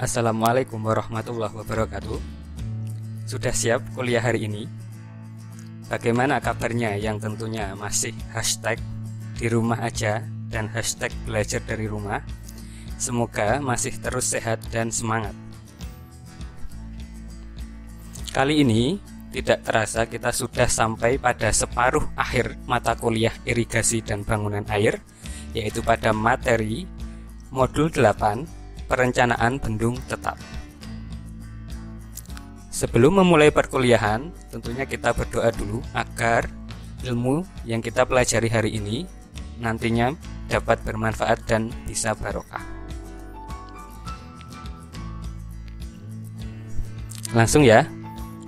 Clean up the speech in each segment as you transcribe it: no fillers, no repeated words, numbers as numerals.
Assalamualaikum warahmatullahi wabarakatuh. Sudah siap kuliah hari ini? Bagaimana kabarnya yang tentunya masih hashtag di rumah aja dan hashtag belajar dari rumah? Semoga masih terus sehat dan semangat. Kali ini tidak terasa kita sudah sampai pada separuh akhir mata kuliah irigasi dan bangunan air, yaitu pada materi modul 8 perencanaan bendung tetap. Sebelum memulai perkuliahan, tentunya kita berdoa dulu agar ilmu yang kita pelajari hari ini nantinya dapat bermanfaat dan bisa barokah. Langsung ya.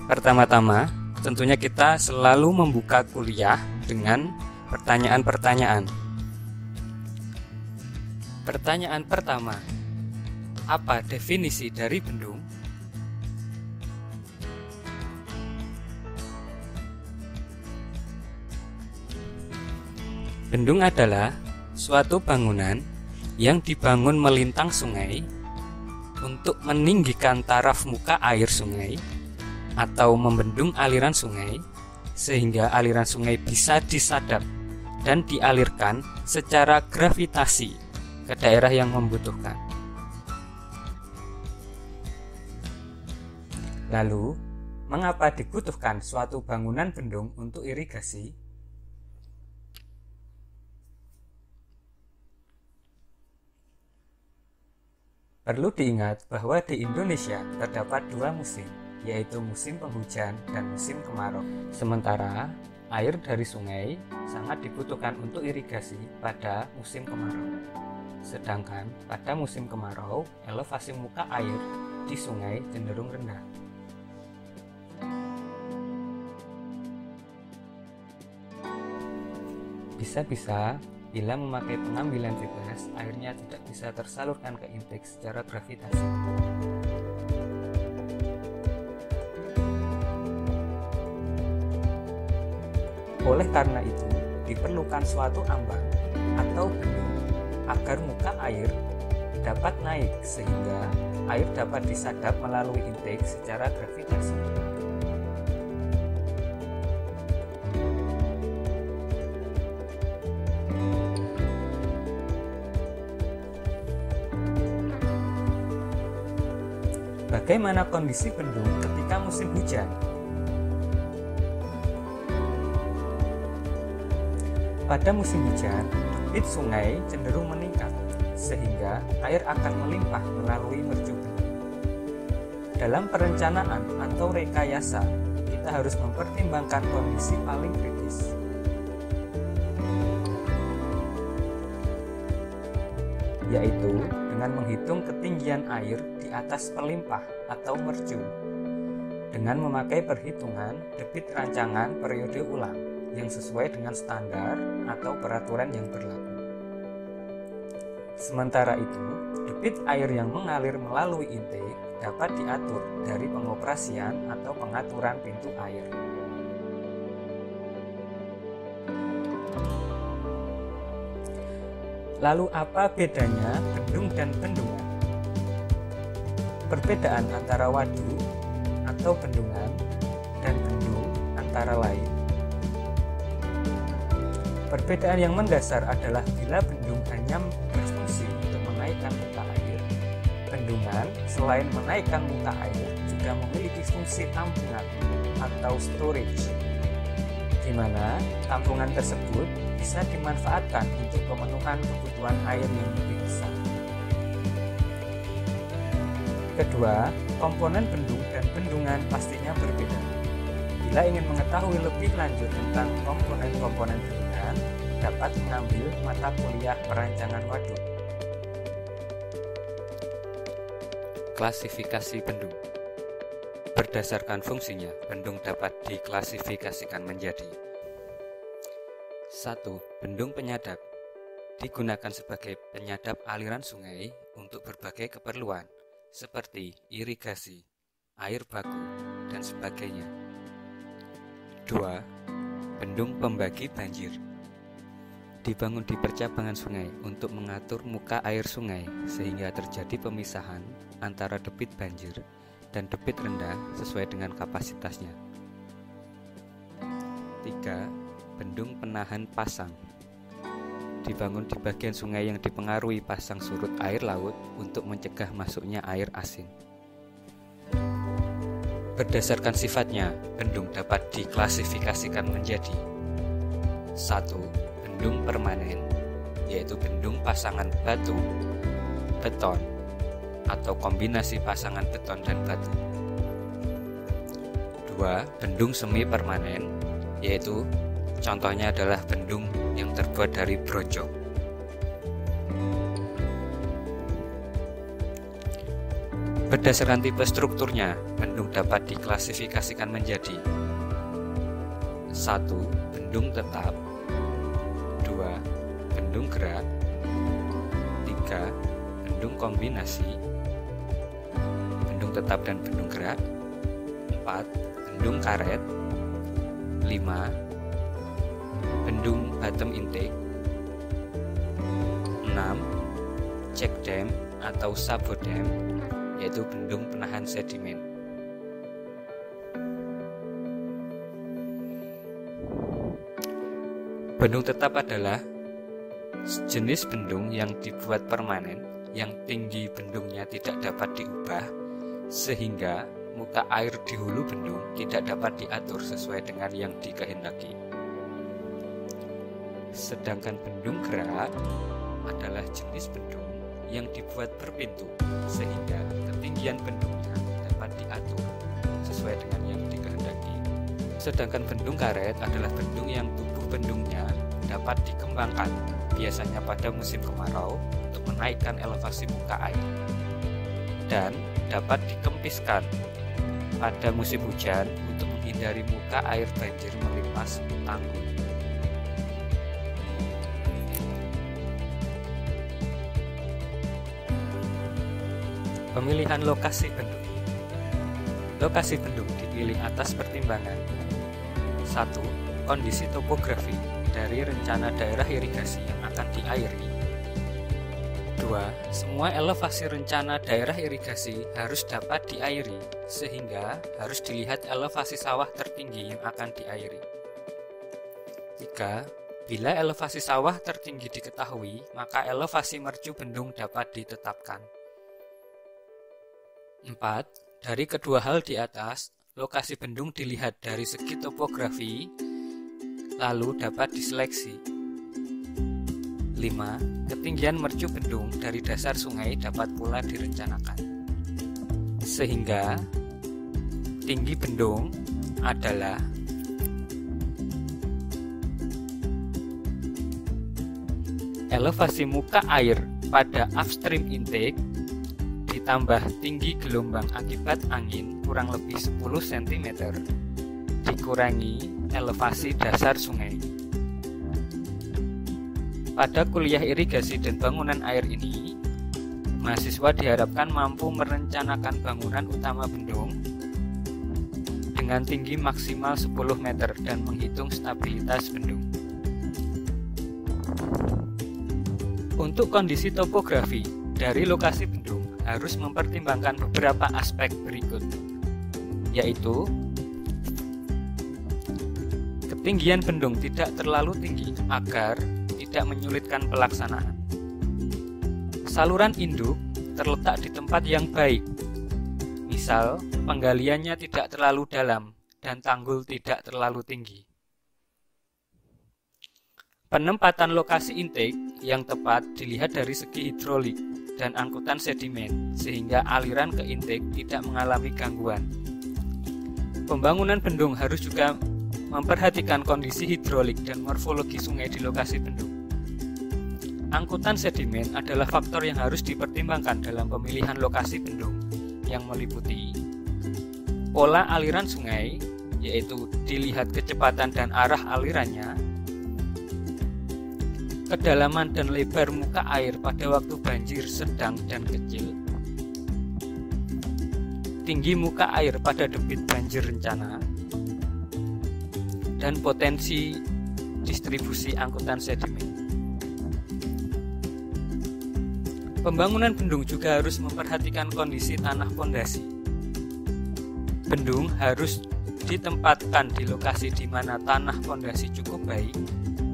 Pertama-tama, tentunya kita selalu membuka kuliah dengan pertanyaan-pertanyaan. Pertanyaan pertama, apa definisi dari bendung? Bendung adalah suatu bangunan yang dibangun melintang sungai untuk meninggikan taraf muka air sungai atau membendung aliran sungai sehingga aliran sungai bisa disadap dan dialirkan secara gravitasi ke daerah yang membutuhkan. Lalu, mengapa dibutuhkan suatu bangunan bendung untuk irigasi? Perlu diingat bahwa di Indonesia terdapat dua musim, yaitu musim penghujan dan musim kemarau. Sementara air dari sungai sangat dibutuhkan untuk irigasi pada musim kemarau. Sedangkan pada musim kemarau, elevasi muka air di sungai cenderung rendah. Bisa-bisa bila memakai pengambilan bebas, airnya tidak bisa tersalurkan ke intake secara gravitasi. Oleh karena itu, diperlukan suatu ambang atau bendung agar muka air dapat naik sehingga air dapat disadap melalui intake secara gravitasi. Bagaimana kondisi bendung ketika musim hujan? Pada musim hujan, debit sungai cenderung meningkat, sehingga air akan melimpah melalui mercu bendung. Dalam perencanaan atau rekayasa, kita harus mempertimbangkan kondisi paling kritis, yaitu dengan menghitung ketinggian air di atas pelimpah atau mercu, dengan memakai perhitungan debit rancangan periode ulang yang sesuai dengan standar atau peraturan yang berlaku. Sementara itu, debit air yang mengalir melalui intake dapat diatur dari pengoperasian atau pengaturan pintu air. Lalu apa bedanya bendung dan bendungan? Perbedaan antara waduk atau bendungan dan bendung antara lain. Perbedaan yang mendasar adalah bila bendung hanya berfungsi untuk menaikkan muka air, bendungan selain menaikkan muka air juga memiliki fungsi tampungan atau storage, di mana tampungan tersebut bisa dimanfaatkan untuk pemenuhan kebutuhan air yang lebih besar. Kedua, komponen bendung dan bendungan pastinya berbeda. Bila ingin mengetahui lebih lanjut tentang komponen-komponen bendungan, dapat mengambil mata kuliah perancangan waduk. Klasifikasi bendung. Berdasarkan fungsinya, bendung dapat diklasifikasikan menjadi 1. Bendung penyadap. Digunakan sebagai penyadap aliran sungai untuk berbagai keperluan seperti irigasi, air baku, dan sebagainya. 2. Bendung pembagi banjir. dibangun di percabangan sungai untuk mengatur muka air sungai sehingga terjadi pemisahan antara debit banjir dan debit rendah sesuai dengan kapasitasnya. 3. Bendung penahan pasang dibangun di bagian sungai yang dipengaruhi pasang surut air laut untuk mencegah masuknya air asin. Berdasarkan sifatnya, bendung dapat diklasifikasikan menjadi 1. Bendung permanen, yaitu bendung pasangan batu, beton, atau kombinasi pasangan beton dan batu. 2. Bendung semi permanen, yaitu contohnya adalah bendung yang terbuat dari brojok. Berdasarkan tipe strukturnya, bendung dapat diklasifikasikan menjadi 1. Bendung tetap, 2. Bendung gerak, 3. Bendung kombinasi, bendung tetap dan bendung gerak, 4. Bendung karet, 5. Bendung bottom intake, 6. Check dam atau sabodam, yaitu bendung penahan sedimen. Bendung tetap adalah jenis bendung yang dibuat permanen, yang tinggi bendungnya tidak dapat diubah, sehingga muka air di hulu bendung tidak dapat diatur sesuai dengan yang dikehendaki. Sedangkan bendung gerak adalah jenis bendung yang dibuat berpintu, sehingga ketinggian bendungnya dapat diatur sesuai dengan yang dikehendaki. Sedangkan bendung karet adalah bendung yang tubuh bendungnya dapat dikembangkan, biasanya pada musim kemarau untuk menaikkan elevasi muka air, dan dapat dikempiskan pada musim hujan untuk menghindari muka air banjir melimpas tanggul. Pemilihan lokasi bendung. Lokasi bendung dipilih atas pertimbangan 1. Kondisi topografi dari rencana daerah irigasi yang akan diairi. 2. Semua elevasi rencana daerah irigasi harus dapat diairi, sehingga harus dilihat elevasi sawah tertinggi yang akan diairi. 3. Bila elevasi sawah tertinggi diketahui, maka elevasi mercu bendung dapat ditetapkan. 4. Dari kedua hal di atas, lokasi bendung dilihat dari segi topografi, lalu dapat diseleksi. 5. Ketinggian mercu bendung dari dasar sungai dapat pula direncanakan, sehingga tinggi bendung adalah elevasi muka air pada upstream intake ditambah tinggi gelombang akibat angin kurang lebih 10 cm dikurangi elevasi dasar sungai. Pada kuliah irigasi dan bangunan air ini, mahasiswa diharapkan mampu merencanakan bangunan utama bendung dengan tinggi maksimal 10 meter dan menghitung stabilitas bendung. Untuk kondisi topografi dari lokasi bendung harus mempertimbangkan beberapa aspek berikut, yaitu ketinggian bendung tidak terlalu tinggi agar tidak menyulitkan pelaksanaan. Saluran induk terletak di tempat yang baik, misal penggaliannya tidak terlalu dalam dan tanggul tidak terlalu tinggi. Penempatan lokasi intake yang tepat dilihat dari segi hidrolik dan angkutan sedimen, sehingga aliran ke intake tidak mengalami gangguan. Pembangunan bendung harus juga memperhatikan kondisi hidrolik dan morfologi sungai di lokasi bendung. Angkutan sedimen adalah faktor yang harus dipertimbangkan dalam pemilihan lokasi bendung, yang meliputi pola aliran sungai, yaitu dilihat kecepatan dan arah alirannya, kedalaman dan lebar muka air pada waktu banjir sedang dan kecil, tinggi muka air pada debit banjir rencana, dan potensi distribusi angkutan sedimen. Pembangunan bendung juga harus memperhatikan kondisi tanah pondasi. Bendung harus ditempatkan di lokasi di mana tanah pondasi cukup baik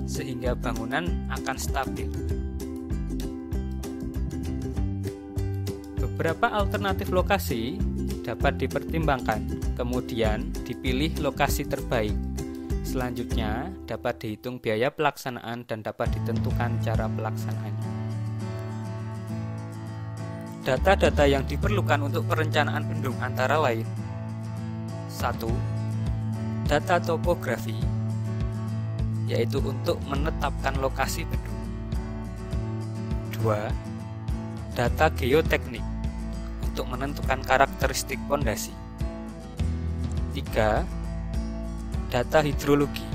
sehingga bangunan akan stabil. Beberapa alternatif lokasi dapat dipertimbangkan, kemudian dipilih lokasi terbaik. Selanjutnya dapat dihitung biaya pelaksanaan dan dapat ditentukan cara pelaksanaannya. Data-data yang diperlukan untuk perencanaan bendung antara lain: 1. Data topografi, yaitu untuk menetapkan lokasi bendung. 2. Data geoteknik, untuk menentukan karakteristik pondasi. 3. Data hidrologi,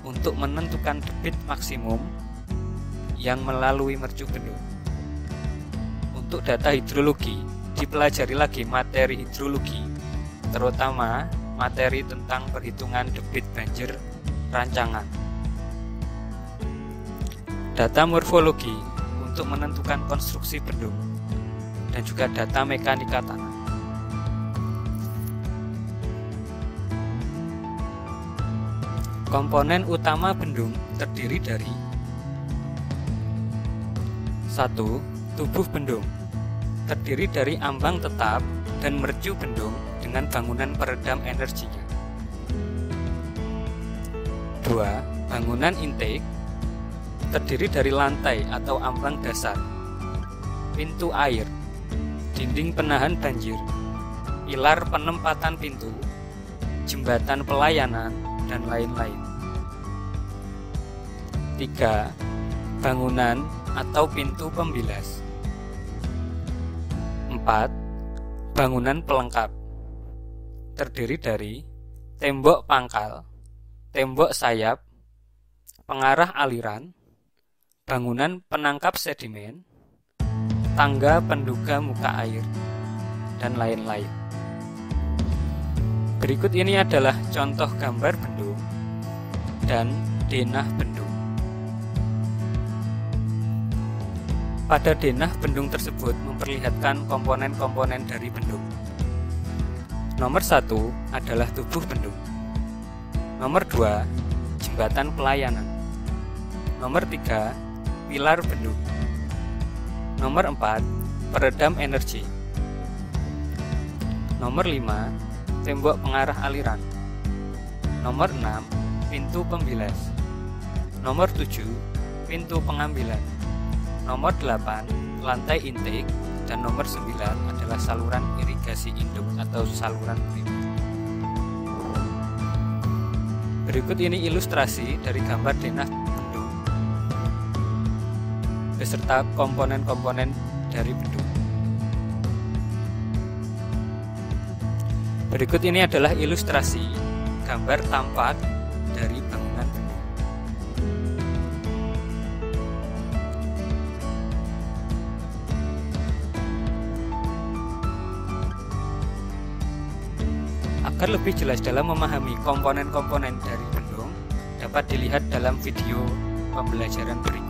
untuk menentukan debit maksimum yang melalui mercu bendung. Untuk data hidrologi, dipelajari lagi materi hidrologi, terutama materi tentang perhitungan debit banjir rancangan. Data morfologi, untuk menentukan konstruksi bendung, dan juga data mekanika tanah. Komponen utama bendung terdiri dari 1. Tubuh bendung, terdiri dari ambang tetap dan mercu bendung dengan bangunan peredam energinya. 2. Bangunan intake, terdiri dari lantai atau ambang dasar, pintu air, dinding penahan banjir, pilar penempatan pintu, jembatan pelayanan, dan lain-lain. 3. Bangunan atau pintu pembilas. 4. Bangunan pelengkap, terdiri dari tembok pangkal, tembok sayap, pengarah aliran, bangunan penangkap sedimen, tangga penduga muka air, dan lain-lain. Berikut ini adalah contoh gambar bendung dan denah bendung. Pada denah bendung tersebut memperlihatkan komponen-komponen dari bendung. Nomor 1 adalah tubuh bendung. Nomor 2, jembatan pelayanan. Nomor 3, pilar bendung. Nomor 4, peredam energi. Nomor 5, tembok pengarah aliran. Nomor 6, pintu pembilas. Nomor 7, pintu pengambilan. Nomor 8, lantai intake. Dan nomor 9 adalah saluran irigasi induk atau saluran primer. Berikut ini ilustrasi dari gambar denah bendung beserta komponen-komponen dari bendung. Berikut ini adalah ilustrasi gambar tampak dari bangunan bendung. Agar lebih jelas dalam memahami komponen-komponen dari bendung, dapat dilihat dalam video pembelajaran berikut.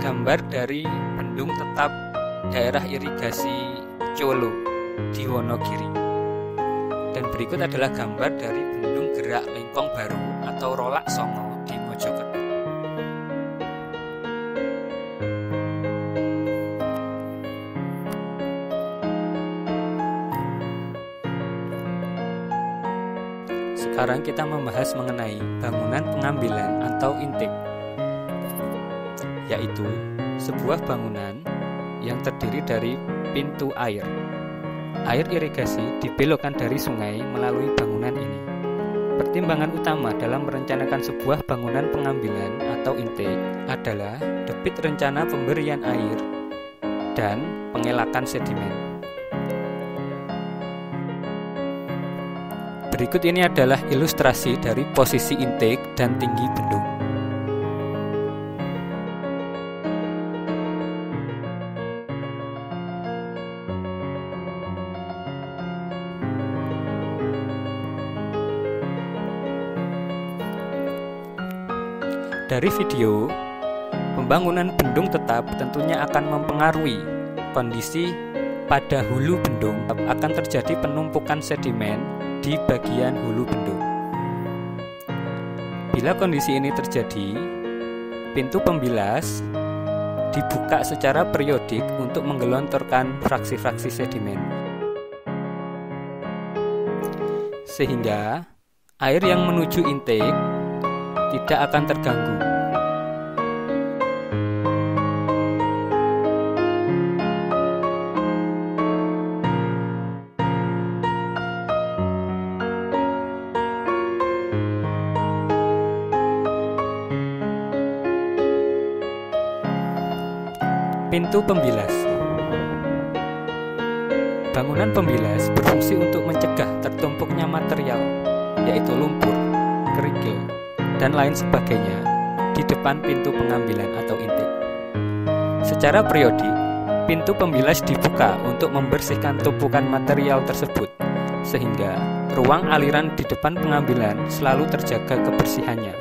gambar dari bendung tetap daerah irigasi Colo di Wonogiri. Dan berikut adalah gambar dari bendung Gerak Lingkong Baru atau Rolak Songo di Mojokerto. Sekarang kita membahas mengenai bangunan pengambilan atau intake, yaitu sebuah bangunan yang terdiri dari pintu air. Air irigasi dibelokkan dari sungai melalui bangunan ini. Pertimbangan utama dalam merencanakan sebuah bangunan pengambilan atau intake adalah debit rencana pemberian air dan pengelakan sedimen. Berikut ini adalah ilustrasi dari posisi intake dan tinggi bendung. Dari video, pembangunan bendung tetap tentunya akan mempengaruhi kondisi pada hulu bendung. Akan terjadi penumpukan sedimen di bagian hulu bendung. Bila kondisi ini terjadi, pintu pembilas dibuka secara periodik untuk menggelontorkan fraksi-fraksi sedimen, sehingga air yang menuju intake tidak akan terganggu. Pintu pembilas. Bangunan pembilas berfungsi untuk mencegah tertumpuknya material, yaitu lumpur, kerikil, dan lain sebagainya di depan pintu pengambilan atau intake. Secara periodik, pintu pembilas dibuka untuk membersihkan tumpukan material tersebut, sehingga ruang aliran di depan pengambilan selalu terjaga kebersihannya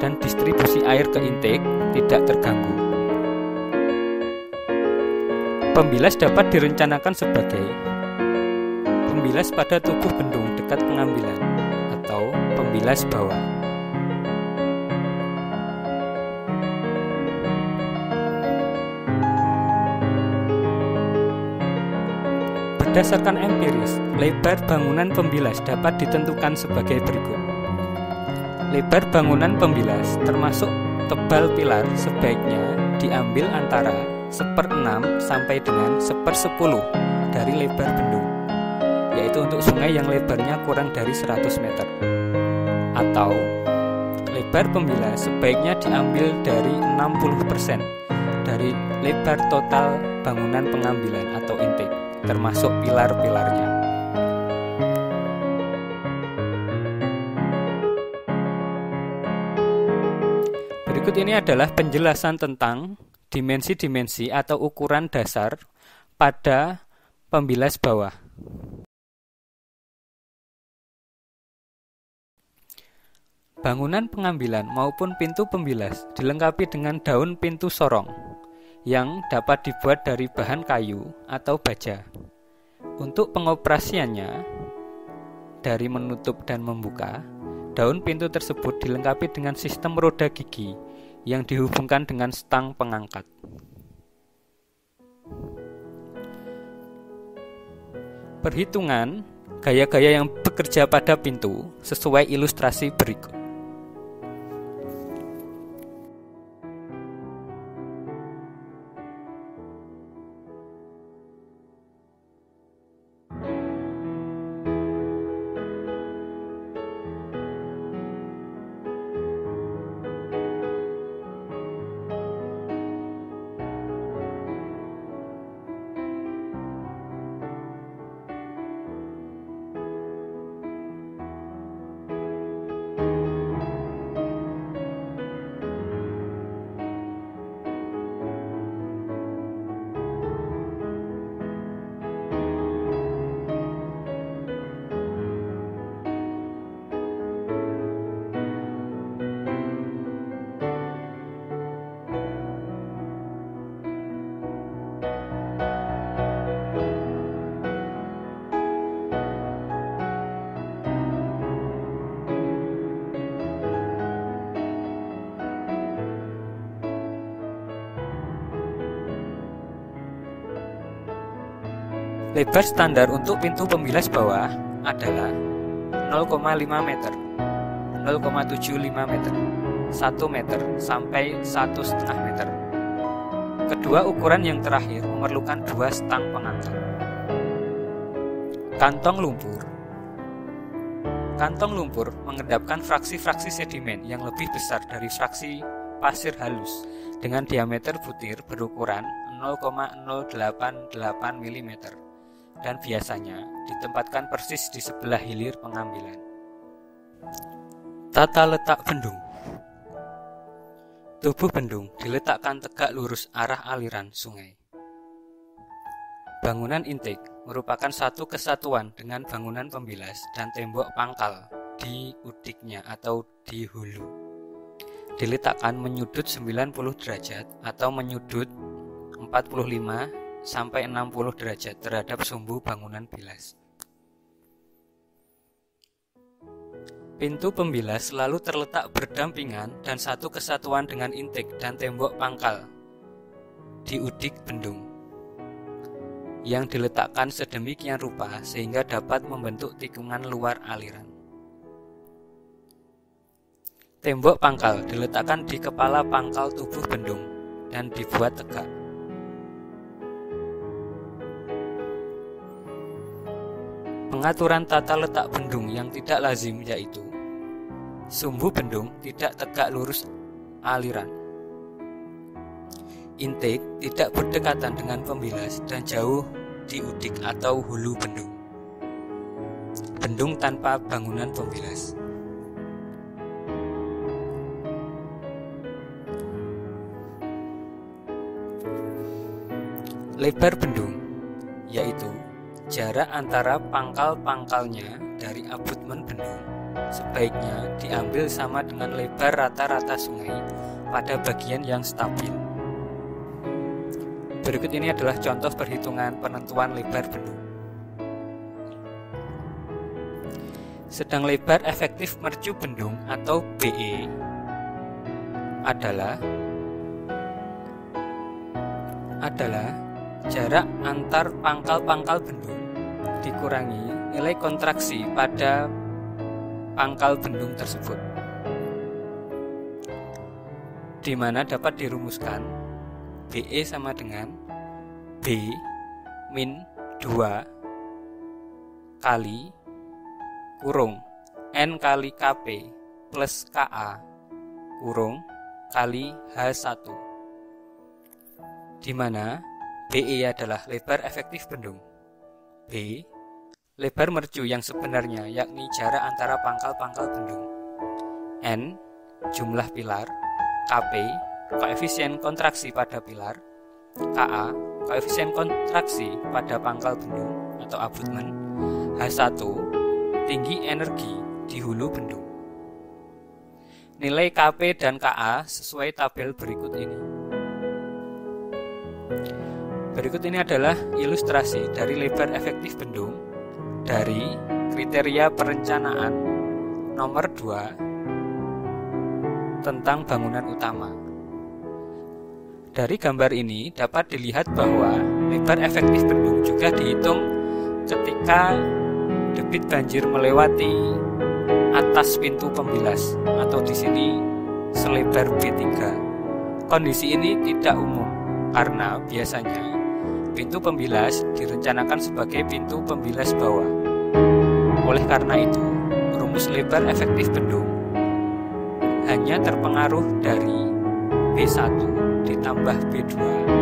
dan distribusi air ke intake tidak terganggu. Pembilas dapat direncanakan sebagai pembilas pada tubuh bendung dekat pengambilan atau pembilas bawah. Berdasarkan empiris, lebar bangunan pembilas dapat ditentukan sebagai berikut. Lebar bangunan pembilas termasuk tebal pilar sebaiknya diambil antara 1/6 sampai dengan 1/10 dari lebar bendung, yaitu untuk sungai yang lebarnya kurang dari 100 meter. Atau lebar pembilas sebaiknya diambil dari 60% dari lebar total bangunan pengambilan atau intake, termasuk pilar-pilarnya. Berikut ini adalah penjelasan tentang dimensi-dimensi atau ukuran dasar pada pembilas bawah. Bangunan pengambilan maupun pintu pembilas dilengkapi dengan daun pintu sorong yang dapat dibuat dari bahan kayu atau baja. Untuk pengoperasiannya, dari menutup dan membuka, daun pintu tersebut dilengkapi dengan sistem roda gigi yang dihubungkan dengan stang pengangkat. Perhitungan gaya-gaya yang bekerja pada pintu sesuai ilustrasi berikut. Lebar standar untuk pintu pembilas bawah adalah 0,5 meter, 0,75 meter, 1 meter, sampai 1,5 meter. Kedua ukuran yang terakhir memerlukan 2 stang pengangkat. Kantong lumpur. Kantong lumpur mengendapkan fraksi-fraksi sedimen yang lebih besar dari fraksi pasir halus dengan diameter butir berukuran 0,088 mm dan biasanya ditempatkan persis di sebelah hilir pengambilan. Tata letak bendung. Tubuh bendung diletakkan tegak lurus arah aliran sungai. Bangunan intake merupakan satu kesatuan dengan bangunan pembilas dan tembok pangkal di udiknya atau di hulu. Diletakkan menyudut 90 derajat atau menyudut 45 sampai 60 derajat terhadap sumbu bangunan bilas. Pintu pembilas selalu terletak berdampingan dan satu kesatuan dengan intake dan tembok pangkal di udik bendung yang diletakkan sedemikian rupa sehingga dapat membentuk tikungan luar aliran. Tembok pangkal diletakkan di kepala pangkal tubuh bendung dan dibuat tegak. Pengaturan tata letak bendung yang tidak lazim yaitu sumbu bendung tidak tegak lurus aliran, intake tidak berdekatan dengan pembilas dan jauh di udik atau hulu bendung, bendung tanpa bangunan pembilas. Lebar bendung yaitu jarak antara pangkal-pangkalnya dari abutmen bendung sebaiknya diambil sama dengan lebar rata-rata sungai pada bagian yang stabil. Berikut ini adalah contoh perhitungan penentuan lebar bendung. Sedang lebar efektif mercu bendung atau BE adalah jarak antar pangkal-pangkal bendung dikurangi nilai kontraksi pada pangkal bendung tersebut, di mana dapat dirumuskan BE sama dengan B min 2 kali kurung N kali KP plus KA kurung kali H1, di mana BE adalah lebar efektif bendung, B lebar mercu yang sebenarnya yakni jarak antara pangkal-pangkal bendung, N jumlah pilar, KP koefisien kontraksi pada pilar, KA koefisien kontraksi pada pangkal bendung atau abutmen, H1 tinggi energi di hulu bendung. Nilai KP dan KA sesuai tabel berikut ini. Berikut ini adalah ilustrasi dari lebar efektif bendung dari kriteria perencanaan nomor 2 tentang bangunan utama. Dari gambar ini dapat dilihat bahwa lebar efektif bendung juga dihitung ketika debit banjir melewati atas pintu pembilas atau di sini selebar B3. Kondisi ini tidak umum karena biasanya pintu pembilas direncanakan sebagai pintu pembilas bawah. Oleh karena itu, rumus lebar efektif bendung hanya terpengaruh dari B1 ditambah B2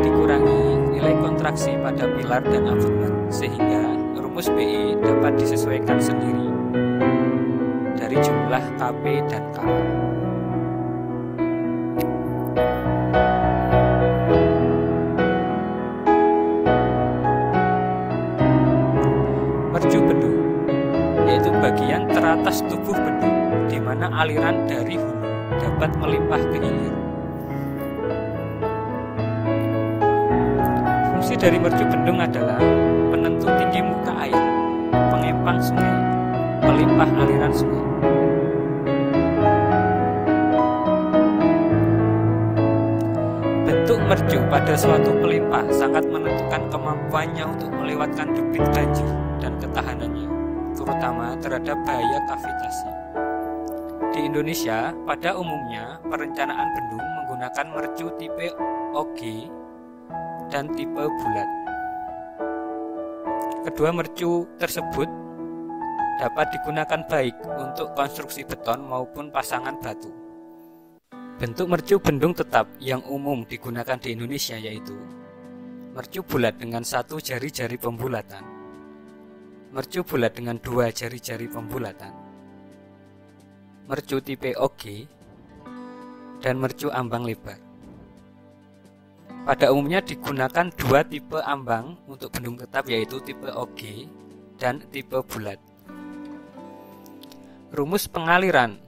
dikurangi nilai kontraksi pada pilar dan abutmen, sehingga rumus BE dapat disesuaikan sendiri dari jumlah KP dan KA. Mercu bendung yaitu bagian teratas tubuh bendung di mana aliran dari hulu dapat melimpah ke hilir. Fungsi dari mercu bendung adalah penentu tinggi muka air, pengempang sungai, pelimpah aliran sungai. Bentuk mercu pada suatu pelimpah sangat menentukan kemampuannya untuk melewatkan debit banjir dan ketahanannya, terutama terhadap bahaya kavitasi. Di Indonesia, pada umumnya perencanaan bendung menggunakan mercu tipe OG dan tipe bulat. Kedua mercu tersebut dapat digunakan baik untuk konstruksi beton maupun pasangan batu. Bentuk mercu bendung tetap yang umum digunakan di Indonesia yaitu mercu bulat dengan satu jari-jari pembulatan, mercu bulat dengan dua jari-jari pembulatan, mercu tipe OG, dan mercu ambang lebar. Pada umumnya digunakan dua tipe ambang untuk bendung tetap yaitu tipe OG dan tipe bulat. Rumus pengaliran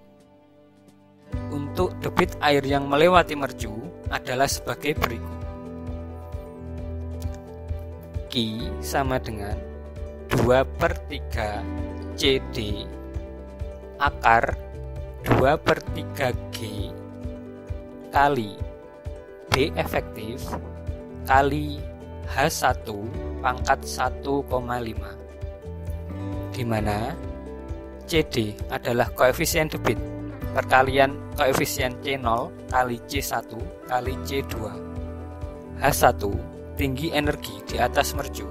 untuk debit air yang melewati mercu adalah sebagai berikut. Q sama dengan 2/3 CD akar 2/3 G kali B efektif kali H1 pangkat 1,5, di mana CD adalah koefisien debit perkalian koefisien C0 kali C1 kali C2, H1 tinggi energi di atas mercu,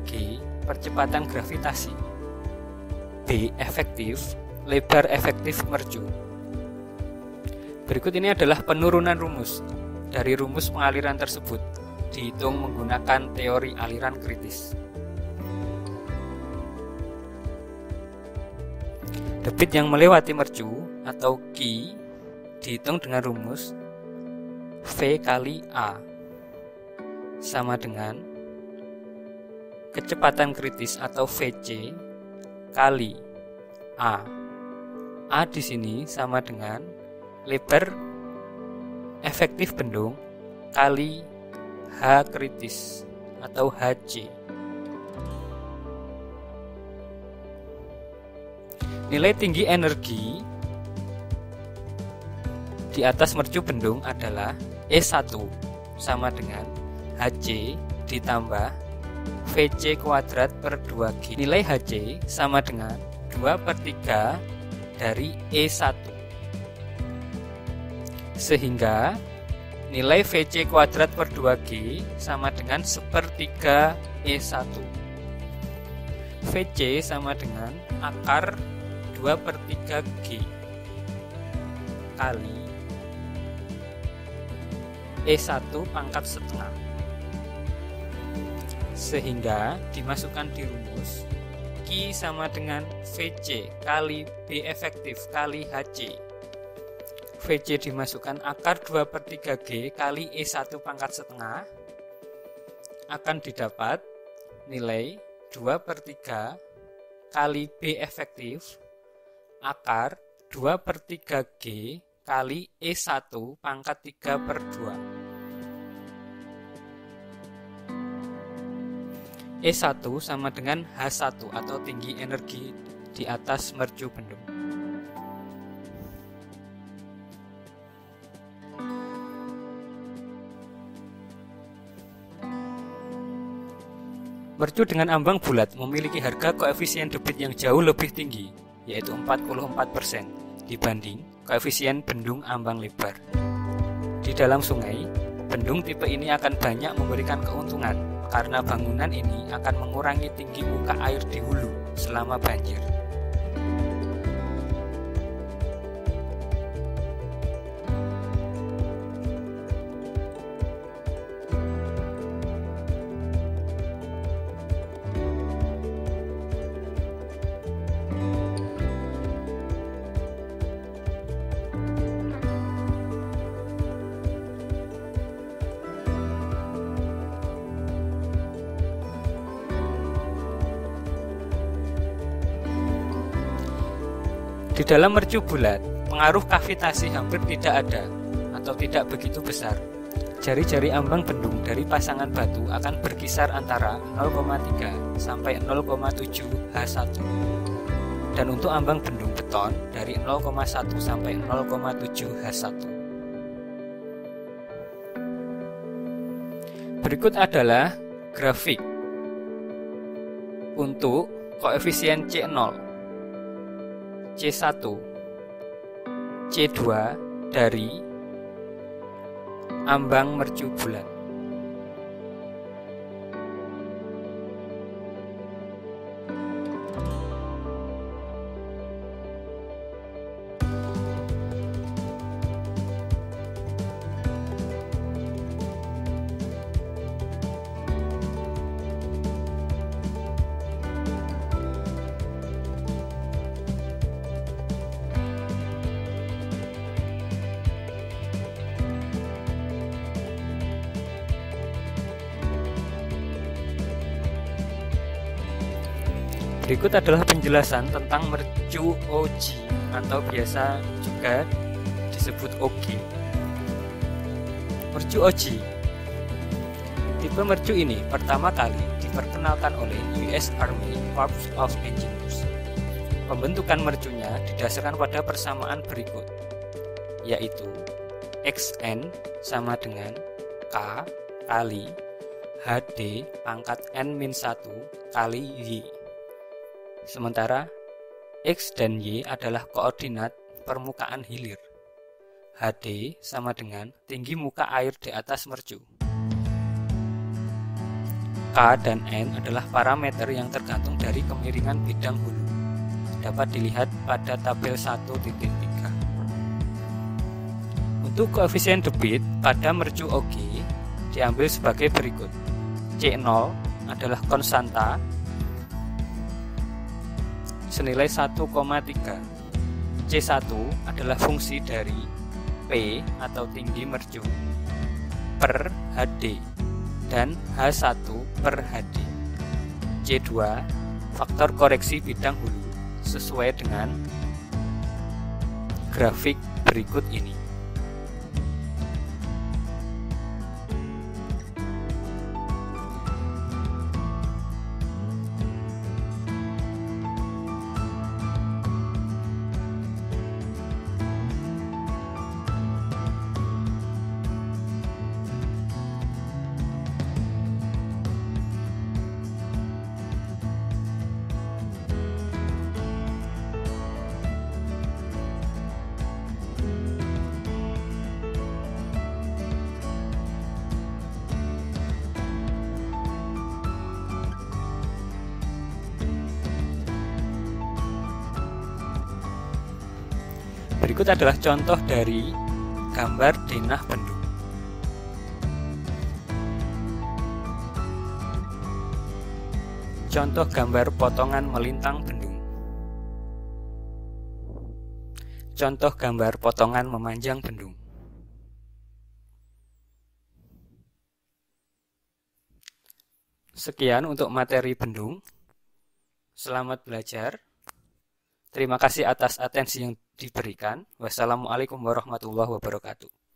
G percepatan gravitasi, B efektif lebar efektif mercu. Berikut ini adalah penurunan rumus dari rumus pengaliran tersebut dihitung menggunakan teori aliran kritis. Debit yang melewati mercu atau Q dihitung dengan rumus V kali A sama dengan kecepatan kritis atau VC kali A. A di sini sama dengan lebar efektif bendung kali H kritis atau HC. Nilai tinggi energi di atas mercu bendung adalah E1 sama dengan HC ditambah VC kuadrat per 2G. Nilai HC sama dengan 2/3 dari E1. Sehingga nilai VC kuadrat per 2G sama dengan 1/3 E1. VC sama dengan akar 2/3 G kali E1 pangkat setengah. Sehingga dimasukkan di rumus Q sama dengan VC kali B efektif kali HC. VC dimasukkan akar 2/3 G kali E1 pangkat setengah akan didapat nilai 2/3 kali B efektif akar 2/3 G kali E1 pangkat 3/2. E1 sama dengan H1 atau tinggi energi di atas mercu bendung. Mercu dengan ambang bulat memiliki harga koefisien debit yang jauh lebih tinggi, yaitu 44% dibanding koefisien bendung ambang lebar. Di dalam sungai, bendung tipe ini akan banyak memberikan keuntungan karena bangunan ini akan mengurangi tinggi muka air di hulu selama banjir. Di dalam mercu bulat, pengaruh kavitasi hampir tidak ada atau tidak begitu besar. Jari-jari ambang bendung dari pasangan batu akan berkisar antara 0,3 sampai 0,7 H1. Dan untuk ambang bendung beton dari 0,1 sampai 0,7 H1. Berikut adalah grafik untuk koefisien C0, C1, C2 dari ambang mercu bulan. Berikut adalah penjelasan tentang mercu OG atau biasa juga disebut OG. Mercu OG. Tipe mercu ini pertama kali diperkenalkan oleh US Army Corps of Engineers. Pembentukan mercunya didasarkan pada persamaan berikut, yaitu Xn sama dengan K kali HD pangkat N-1 kali Y. Sementara X dan Y adalah koordinat permukaan hilir. HD sama dengan tinggi muka air di atas mercu. K dan N adalah parameter yang tergantung dari kemiringan bidang hulu. Dapat dilihat pada tabel 1.3. Untuk koefisien debit pada mercu OG diambil sebagai berikut. C0 adalah konstanta senilai 1,3. C1 adalah fungsi dari P atau tinggi mercu per HD dan H1 per HD. C2 faktor koreksi bidang hulu sesuai dengan grafik berikut ini. Berikut adalah contoh dari gambar denah bendung. Contoh gambar potongan melintang bendung. Contoh gambar potongan memanjang bendung. Sekian untuk materi bendung. Selamat belajar. Terima kasih atas atensi yang diberikan. Wassalamualaikum warahmatullahi wabarakatuh.